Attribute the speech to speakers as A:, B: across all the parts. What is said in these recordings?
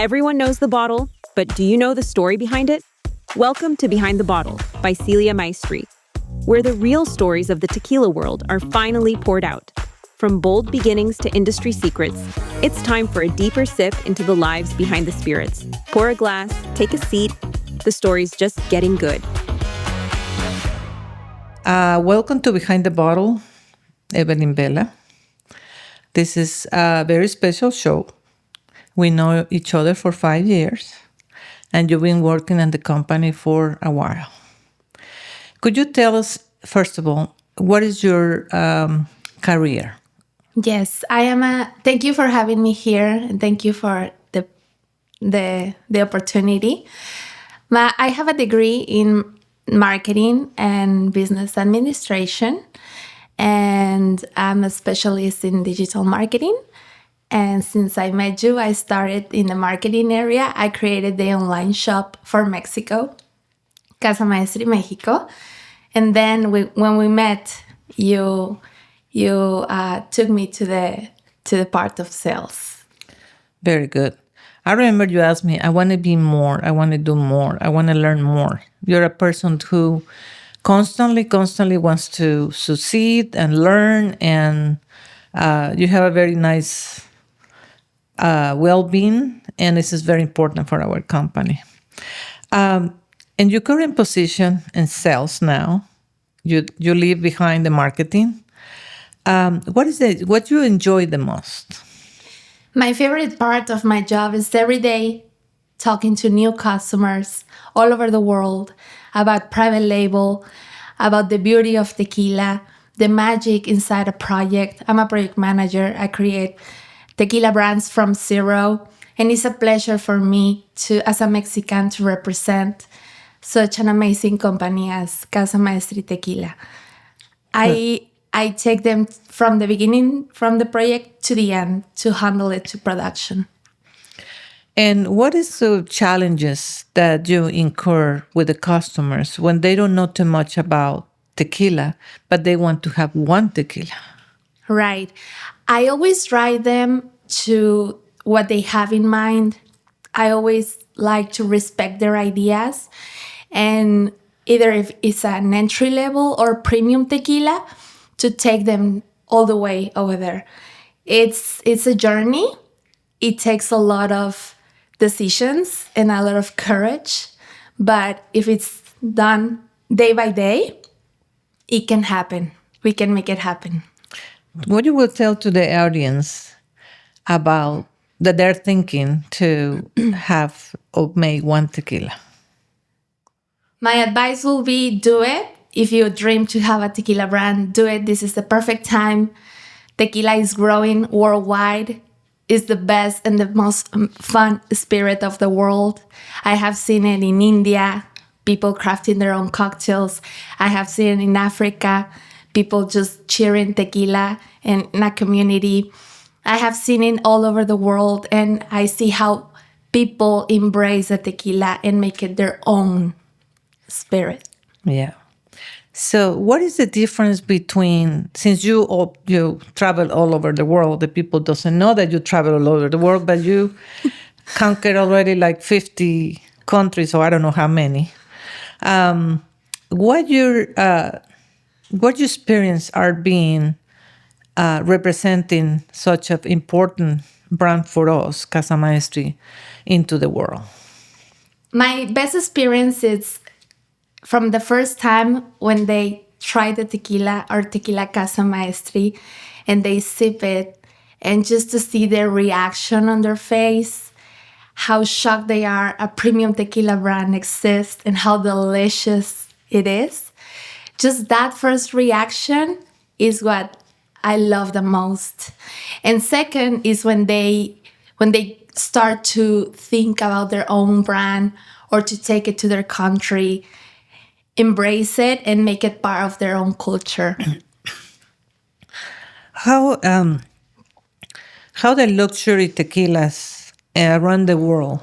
A: Everyone knows the bottle, but do you know the story behind it? Welcome to Behind the Bottle by Celia Maestri, where the real stories of the tequila world are finally poured out. From bold beginnings to industry secrets, it's time for a deeper sip into the lives behind the spirits. Pour a glass, take a seat. The story's just getting good.
B: Welcome to Behind the Bottle, Evelyn Vela. This is a very special show. We know each other for 5 years, and you've been working in the company for a while. Could you tell us, first of all, what is your career?
C: Yes, I am. Thank you for having me here, and thank you for the opportunity. I have a degree in marketing and business administration, and I'm a specialist in digital marketing. And since I met you, I started in the marketing area. I created the online shop for Mexico, Casa Maestri, Mexico. And then when we met, you took me to the part of sales.
B: Very good. I remember you asked me, I want to be more, I want to do more, I want to learn more. You're a person who constantly wants to succeed and learn, and you have a very nice well-being, and this is very important for our company. In your current position in sales now, you leave behind the marketing. What you enjoy the most?
C: My favorite part of my job is every day talking to new customers all over the world about private label, about the beauty of tequila, the magic inside a project. I'm a project manager. I create tequila brands from zero, and it's a pleasure for me as a Mexican, to represent such an amazing company as Casa Maestri Tequila. I take them from the beginning, from the project to the end, to handle it to production.
B: And what is the challenges that you incur with the customers when they don't know too much about tequila, but they want to have one tequila?
C: Right. I always drive them to what they have in mind. I always like to respect their ideas. And either if it's an entry level or premium tequila, to take them all the way over there. It's a journey. It takes a lot of decisions and a lot of courage. But if it's done day by day, it can happen. We can make it happen.
B: What you will tell to the audience about that they're thinking to have or make one tequila?
C: My advice will be, do it. If you dream to have a tequila brand, do it. This is the perfect time. Tequila is growing worldwide. It's the best and the most fun spirit of the world. I have seen it in India, people crafting their own cocktails. I have seen it in Africa, people just cheering tequila in a community. I have seen it all over the world, and I see how people embrace the tequila and make it their own spirit.
B: Yeah. So what is the difference between, since you travel all over the world, the people doesn't know that you travel all over the world, but you conquered already like 50 countries, or I don't know how many. What your experience are being representing such an important brand for us, Casa Maestri, into the world?
C: My best experience is from the first time when they try the tequila or tequila Casa Maestri and they sip it, and just to see their reaction on their face, how shocked they are a premium tequila brand exists and how delicious it is. Just that first reaction is what I love the most. And second is when they start to think about their own brand or to take it to their country, embrace it and make it part of their own culture.
B: How the luxury tequilas around the world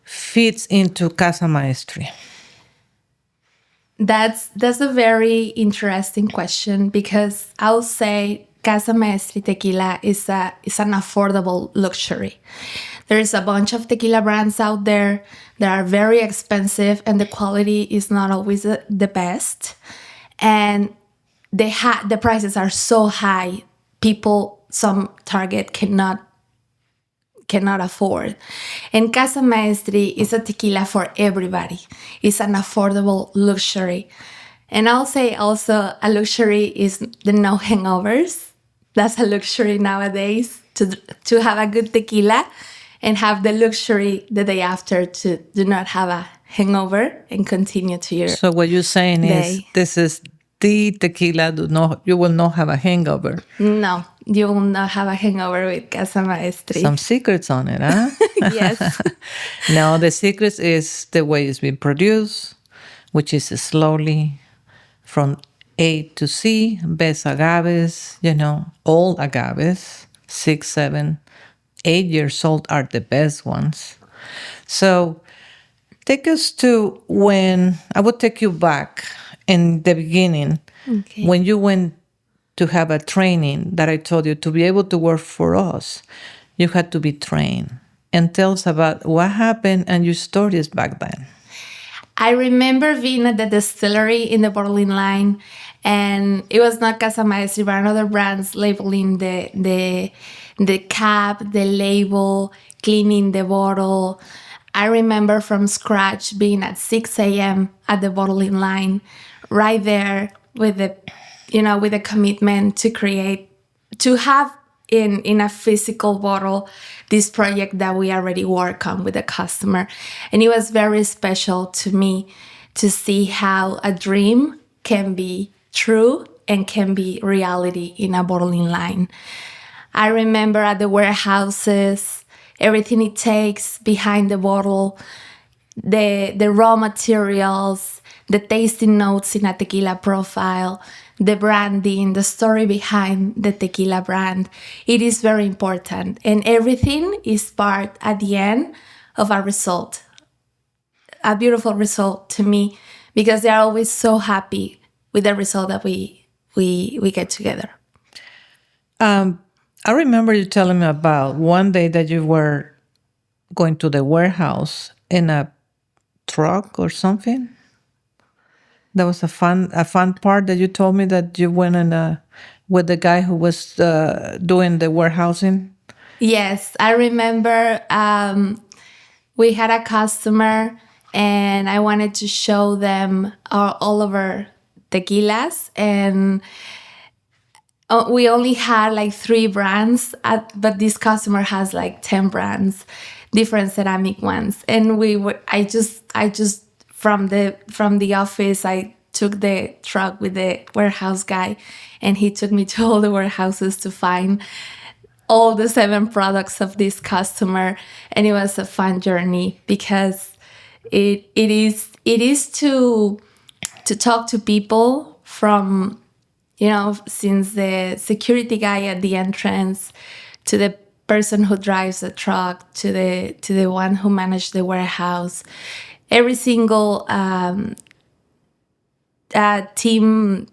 B: fits into Casa Maestri?
C: That's a very interesting question, because I'll say Casa Maestri Tequila is an affordable luxury. There's a bunch of tequila brands out there that are very expensive and the quality is not always the best. And the prices are so high, people, some target cannot afford. And Casa Maestri is a tequila for everybody. It's an affordable luxury. And I'll say also a luxury is the no hangovers. That's a luxury nowadays, to have a good tequila and have the luxury the day after to do not have a hangover and continue to your
B: So what you're saying is
C: day.
B: this is the tequila. You will not have a hangover.
C: No, you will not have a hangover with Casa Maestri.
B: Some secrets on it, huh?
C: Yes.
B: No, the secret is the way it's been produced, which is slowly from A to C, best agaves, old agaves, 6, 7, 8 years old are the best ones. So take us to I would take you back in the beginning,
C: Okay.
B: when you went to have a training that I told you to be able to work for us, you had to be trained. And tell us about what happened and your stories back then.
C: I remember being at the distillery in the bottling line, and it was not Casa Maestri, but another brands labeling the cap, the label, cleaning the bottle. I remember from scratch being at 6 a.m. at the bottling line, right there with the commitment to have in a physical bottle this project that we already work on with the customer. And it was very special to me to see how a dream can be true and can be reality in a bottling line. I remember at the warehouses, everything it takes behind the bottle, the raw materials, the tasting notes in a tequila profile, the branding, the story behind the tequila brand. It is very important. And everything is part at the end of a result, a beautiful result to me, because they're always so happy with the result that we get together.
B: I remember you telling me about one day that you were going to the warehouse in a truck or something. That was a fun part that you told me, that you went with the guy who was doing the warehousing.
C: Yes, I remember we had a customer and I wanted to show them all of our tequilas, and we only had like 3 brands, but this customer has like 10 brands, different ceramic ones. And I just from the office, I took the truck with the warehouse guy, and he took me to all the warehouses to find all the 7 products of this customer. And it was a fun journey, because it is to talk to people from, since the security guy at the entrance to the person who drives the truck to the one who managed the warehouse. Every single team.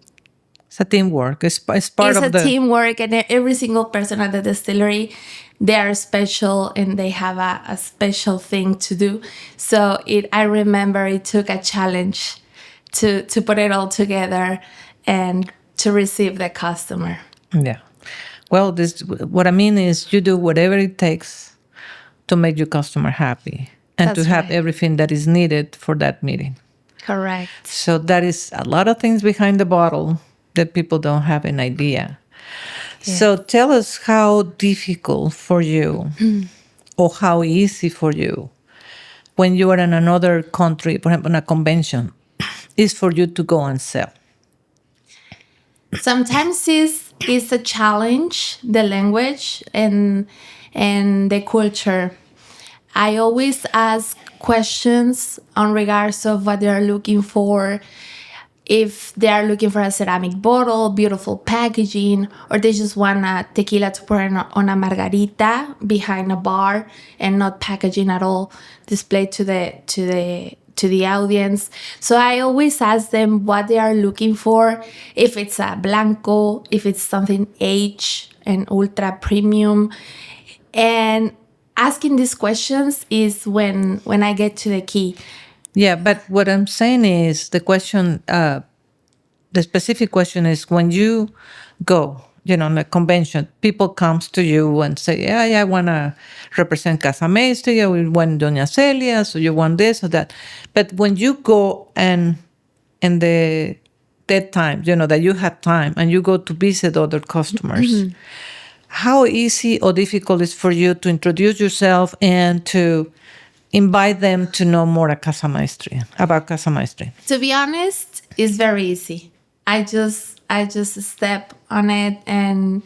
B: It's a teamwork. It's part
C: It's
B: of
C: a teamwork, and every single person at the distillery, they are special and they have a special thing to do. So I remember it took a challenge to put it all together and to receive the customer.
B: Yeah. Well, what I mean is you do whatever it takes to make your customer happy and
C: That's
B: to have
C: right.
B: everything that is needed for that meeting.
C: Correct.
B: So that is a lot of things behind the bottle that people don't have an idea.
C: Yeah.
B: So tell us how difficult for you or how easy for you when you are in another country, for example, in a convention, is for you to go and sell.
C: Sometimes it's a challenge, the language and the culture. I always ask questions on regards of what they are looking for. If they are looking for a ceramic bottle, beautiful packaging, or they just want a tequila to pour on a margarita behind a bar and not packaging at all, displayed to the audience. So I always ask them what they are looking for. If it's a blanco, if it's something aged and ultra premium, and asking these questions is when I get to the key.
B: Yeah, but what I'm saying is the specific question is when you go, on a convention, people comes to you and say, yeah, I want to represent Casa Maestri, or we want Doña Celia, so you want this or that. But when you go and in the that time, that you have time and you go to visit other customers, how easy or difficult is for you to introduce yourself and to invite them to know more about Casa Maestri?
C: To be honest, it's very easy. I just step on it, and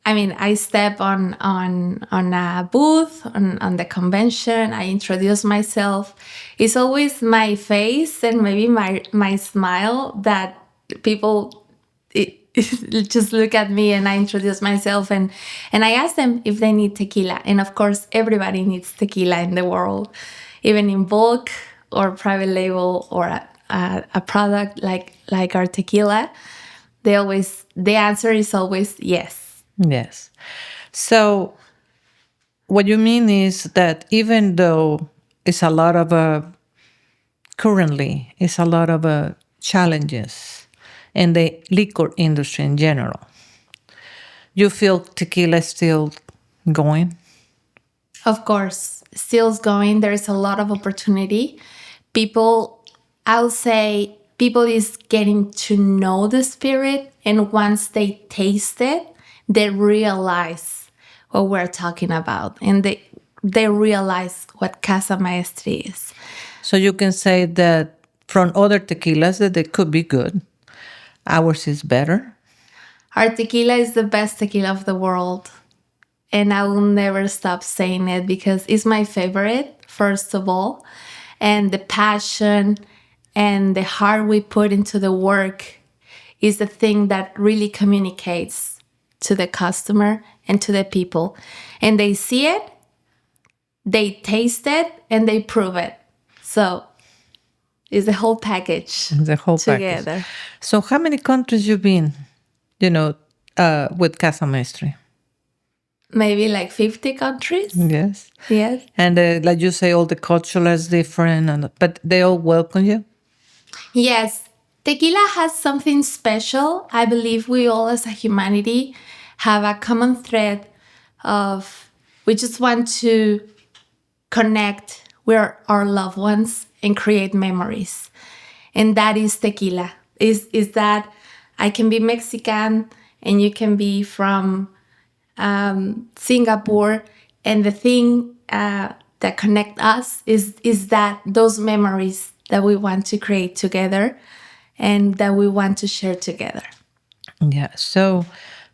C: I mean, I step on a booth on the convention. I introduce myself. It's always my face and maybe my smile that people just look at me, and I introduce myself, and I ask them if they need tequila. And of course, everybody needs tequila in the world, even in bulk or private label or a product like our tequila. The answer is always yes.
B: Yes. So what you mean is that even though it's a lot of currently it's a lot of challenges in the liquor industry in general, you feel tequila is still going?
C: Of course, still's going. There's a lot of opportunity. People, I'll say, people is getting to know the spirit, and once they taste it, they realize what we're talking about, and they realize what Casa Maestri is.
B: So you can say that from other tequilas that they could be good, ours is better.
C: Our tequila is the best tequila of the world. And I will never stop saying it because it's my favorite, first of all. And the passion and the heart we put into the work is the thing that really communicates to the customer and to the people. And they see it, they taste it, and they prove it. So it's the whole package
B: The whole
C: together.
B: package. So how many countries you been, with Casa Maestri?
C: Maybe like 50 countries.
B: Yes.
C: Yes.
B: And like you say, all the culture is different, but they all welcome you?
C: Yes, tequila has something special. I believe we all as a humanity have a common thread of we just want to connect with our loved ones and create memories. And that is tequila. Is that I can be Mexican and you can be from Singapore, and the thing that connect us is that those memories that we want to create together and that we want to share together.
B: Yeah. So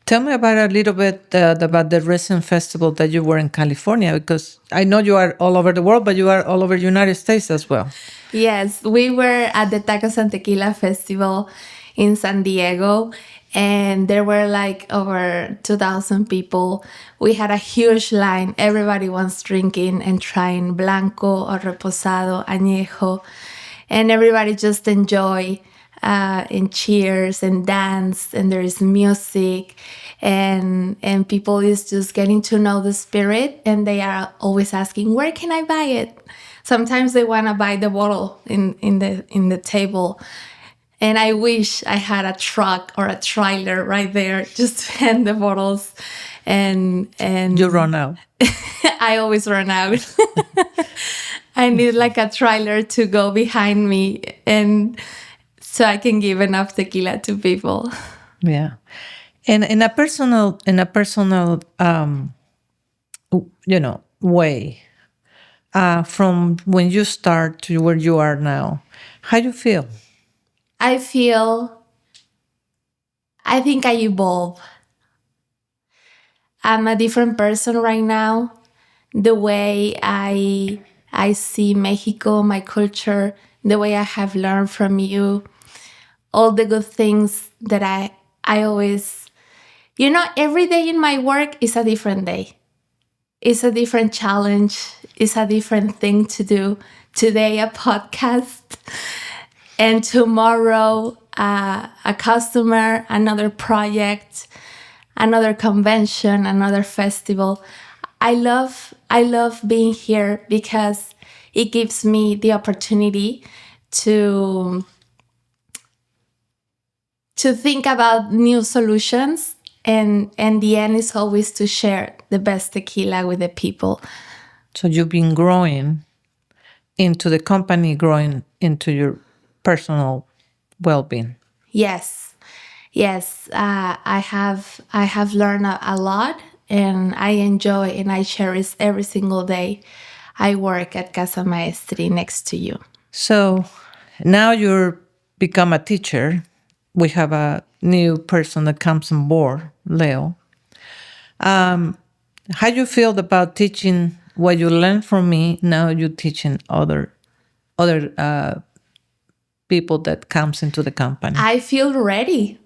B: tell me about a little bit about the recent festival that you were in California, because I know you are all over the world, but you are all over the United States as well.
C: Yes, we were at the Tacos and Tequila Festival in San Diego, and there were like over 2,000 people. We had a huge line. Everybody was drinking and trying blanco or reposado, añejo, and everybody just enjoy and cheers and dance, and there is music, and people is just getting to know the spirit, and they are always asking, where can I buy it? Sometimes they want to buy the bottle in the table. And I wish I had a truck or a trailer right there just to hand the bottles. And
B: You run out.
C: I always run out. I need like a trailer to go behind me, and so I can give enough tequila to people.
B: Yeah. And in a personal way, from when you start to where you are now, how do you feel?
C: I think I evolve. I'm a different person right now. The way I see Mexico, my culture, the way I have learned from you, all the good things that I always, every day in my work is a different day. It's a different challenge. It's a different thing to do. Today, a podcast, and tomorrow, a customer, another project, another convention, another festival. I love being here because it gives me the opportunity to think about new solutions, and the end is always to share the best tequila with the people.
B: So you've been growing into the company, growing into your personal well-being.
C: Yes, yes, I have learned a lot, and I enjoy and I cherish every single day I work at Casa Maestri next to you.
B: So now you're become a teacher. We have a new person that comes on board, Leo. How you feel about teaching what you learned from me? Now you're teaching other people that comes into the company.
C: I feel ready,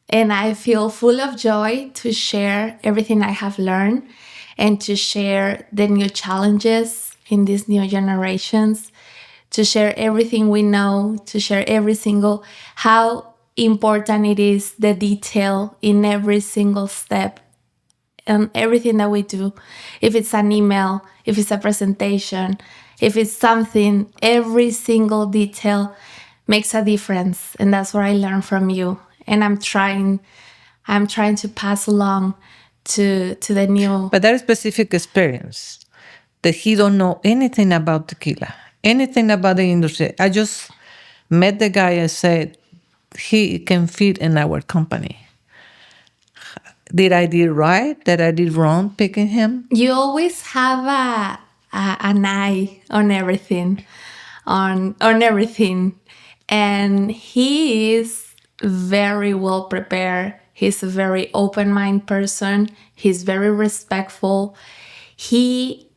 C: and I feel full of joy to share everything I have learned and to share the new challenges in these new generations, to share everything we know, to share every single how important it is, the detail in every single step and everything that we do. If it's an email, if it's a presentation, if it's something, every single detail makes a difference. And that's what I learned from you. And I'm trying to pass along to the new.
B: But that specific experience that he don't know anything about tequila, anything about the industry. I just met the guy and said he can fit in our company. Did I did right? That I did wrong picking him?
C: You always have an eye on everything, on everything, and he is very well prepared. He's a very open-minded person. He's very respectful. He,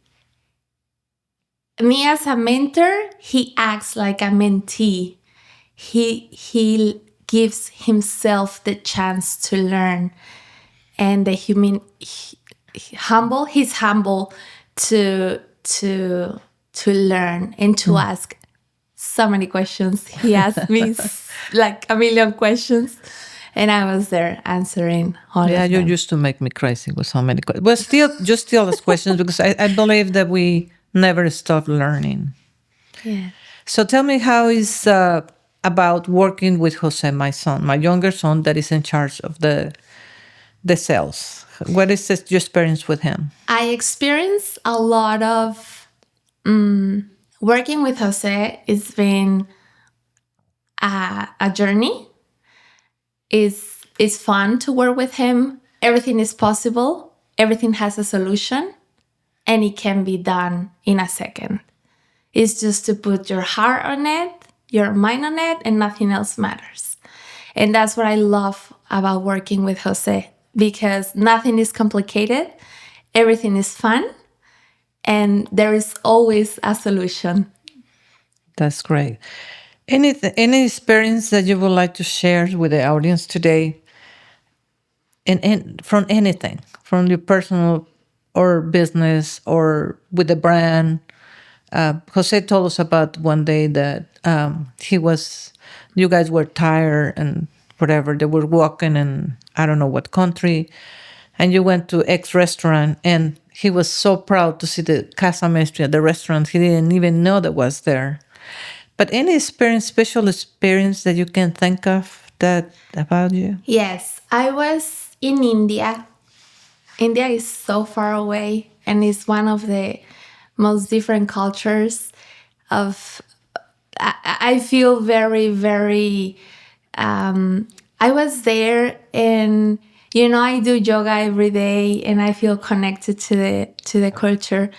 C: me as a mentor, he acts like a mentee. He gives himself the chance to learn, and he's humble to learn and to ask so many questions. He asked me like a million questions, and I was there answering all
B: Yeah,
C: of
B: you
C: them.
B: used to make me crazy with so many questions. But still ask questions because I believe that we never stop learning.
C: Yeah.
B: So tell me how is about working with Jose, my son, my younger son that is in charge of the sales. What is your experience with him?
C: I experienced a lot of working with Jose. It's been a journey. It's fun to work with him. Everything is possible. Everything has a solution, and it can be done in a second. It's just to put your heart on it, your mind on it, and nothing else matters. And that's what I love about working with Jose, because nothing is complicated, everything is fun, and there is always a solution.
B: That's great. Any experience that you would like to share with the audience today? And from anything, from your personal or business or with the brand. Jose told us about one day that you guys were tired and whatever. They were walking in I don't know what country, and you went to X restaurant, and he was so proud to see the Casa Maestri at the restaurant. He didn't even know that was there. But any experience, special experience that you can think of that about you?
C: Yes, I was in India. India is so far away, and it's one of the most different cultures of. I feel very, very. I was there, and I do yoga every day, and I feel connected to the culture.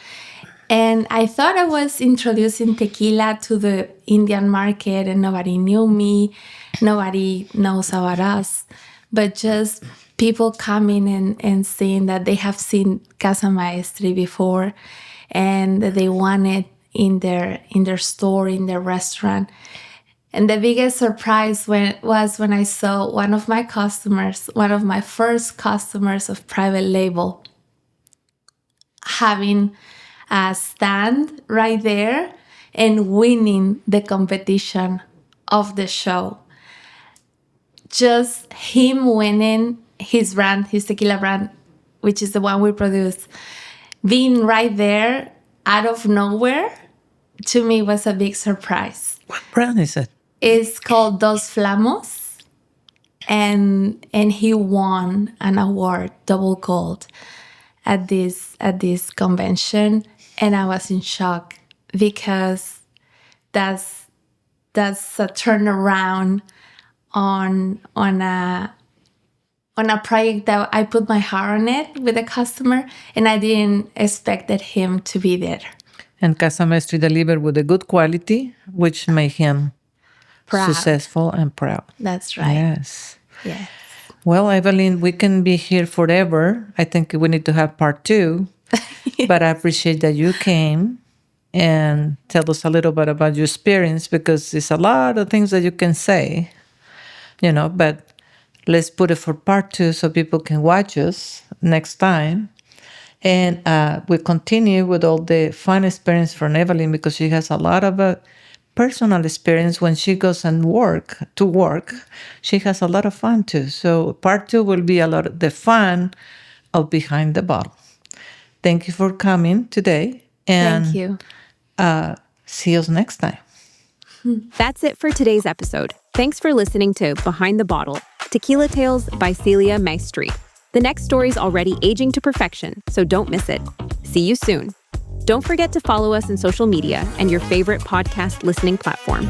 C: And I thought I was introducing tequila to the Indian market, and nobody knew me, nobody knows about us, but just people coming and saying that they have seen Casa Maestri before, and that they want it in their store, in their restaurant. And the biggest surprise was when I saw one of my customers, one of my first customers of private label, having a stand right there and winning the competition of the show. Just him winning his brand, his tequila brand, which is the one we produce, being right there out of nowhere, to me was a big surprise.
B: What brand is it?
C: It's called Dos Flamos, and he won an award, double gold, at this convention, and I was in shock because that's a turnaround on a project that I put my heart on it with a customer, and I didn't expect him to be there.
B: And Casa Maestri delivered with a good quality, which made him
C: Proud.
B: successful and proud.
C: That's right.
B: Yes.
C: Yes.
B: Well, Evelyn, we can be here forever. I think we need to have part 2.
C: Yes.
B: But I appreciate that you came and tell us a little bit about your experience, because there's a lot of things that you can say, but let's put it for part 2 so people can watch us next time. And we continue with all the fun experience from Evelyn, because she has a lot of personal experience when she goes and work. She has a lot of fun too. So part 2 will be a lot of the fun of behind the bottle. Thank you for coming today. And
C: Thank you.
B: See us next time.
A: That's it for today's episode. Thanks for listening to Behind the Bottle, Tequila Tales by Celia Maestri. The next story's already aging to perfection, so don't miss it. See you soon. Don't forget to follow us on social media and your favorite podcast listening platform.